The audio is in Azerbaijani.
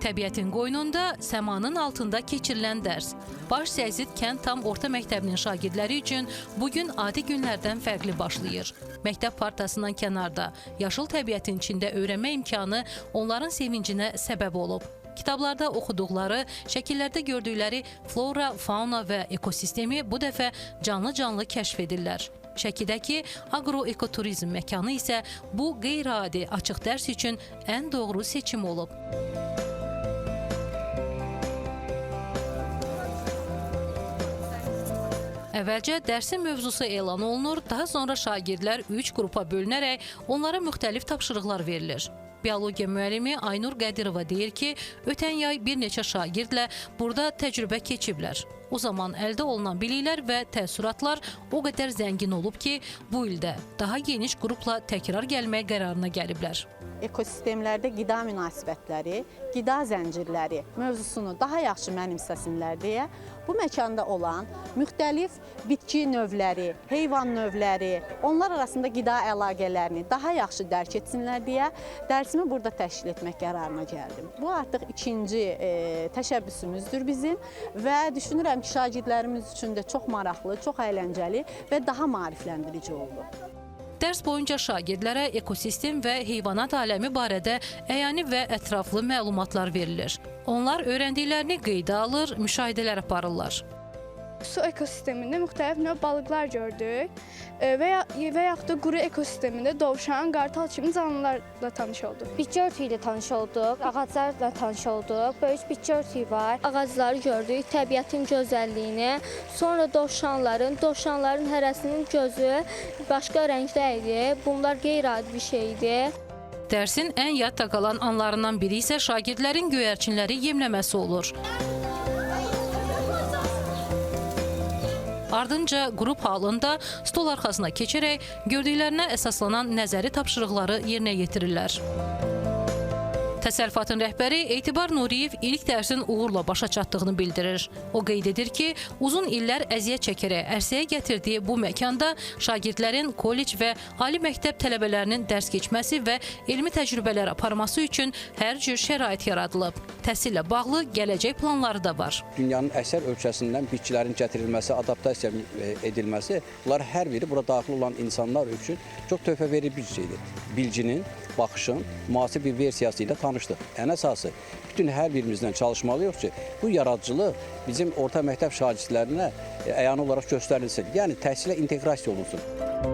Təbiətin qoynunda, səmanın altında keçirilən dərs. Baş Səyzid kənd tam orta məktəbinin şagirdləri üçün bugün adi günlərdən fərqli başlayır. Məktəb partasından kənarda, yaşıl təbiətin içində öyrənmə imkanı onların sevincinə səbəb olub. Kitablarda oxuduqları, şəkillərdə gördükləri flora, fauna və ekosistemi bu dəfə canlı-canlı kəşf edirlər. Şəkidəki agroekoturizm məkanı isə bu qeyri-adi açıq dərs üçün ən doğru seçim olub. Əvvəlcə dərsin mövzusu elan olunur, daha sonra şagirdlər 3 qrupa bölünərək onlara müxtəlif tapşırıqlar verilir. Biologiya müəllimi Aynur Qədirova deyir ki, ötən yay bir neçə şagirdlə burada təcrübə keçiblər. O zaman əldə olunan biliklər və təəssüratlar o qədər zəngin olub ki, bu ildə daha geniş qrupla təkrar gəlmək qərarına gəliblər. Ekosistemlərdə qida münasibətləri, qida zəncirləri mövzusunu daha yaxşı mənimsəsinlər deyə bu məkanda olan müxtəlif bitki növləri, heyvan növləri, onlar arasında qida əlaqələrini daha yaxşı dərk etsinlər deyə dərsimi burada təşkil etmək qərarına gəldim. Bu artıq ikinci təşəbbüsümüzdür bizim və düşünürəm ki, şagirdlərimiz üçün də çox maraqlı, çox əyləncəli və daha maarifləndirici oldu. Dərs boyunca şagirdlərə ekosistem və heyvanat aləmi barədə əyani və ətraflı məlumatlar verilir. Onlar öyrəndiklərini qeydə alır, müşahidələr aparırlar. Su ekosistemində müxtəlif növ balıqlar gördük və yaxud da quru ekosistemində dovşan, qartal kimi canlılarla tanış olduq. Bitki örtüyü ilə tanış olduq, ağaclarla tanış olduq, böyük bitki örtüyü var. Ağacları gördük, təbiətin gözəlliyini, sonra dovşanların hərəsinin gözü başqa rəngdə idi. Bunlar qeyri-adi bir şeydir. Dərsin ən yadda qalan anlarından biri isə şagirdlərin göyərçinləri yemləməsi olur. Ardınca qrup halında stol arxasına keçərək gördüklərinə əsaslanan nəzəri tapşırıqları yerinə yetirirlər. Təsərrüfatın rəhbəri Etibar Nuriyev ilk dərsin uğurla başa çatdığını bildirir. O qeyd edir ki, uzun illər əziyyət çəkərək ərsəyə gətirdiyi bu məkanda şagirdlərin kollec və ali məktəb tələbələrinin dərs keçməsi və elmi təcrübələr aparması üçün hər cür şərait yaradılıb. Təhsillə bağlı gələcək planları da var. Dünyanın əksər ölkəsindən bitkilərin gətirilməsi, adaptasiya edilməsi, bunlar hər biri burada daxil olan insanlar üçün çox töhfəverici bir şeydir. Bilginin, baxışın müasir bir versiyası ilə tanışdıq. Ən əsası, bütün hər birimizdən çalışmalıyıq ki, bu yaradıcılıq bizim orta məktəb şagirdlərinə əyani olaraq göstərilsin. Yəni, təhsilə inteqrasiya olunsun.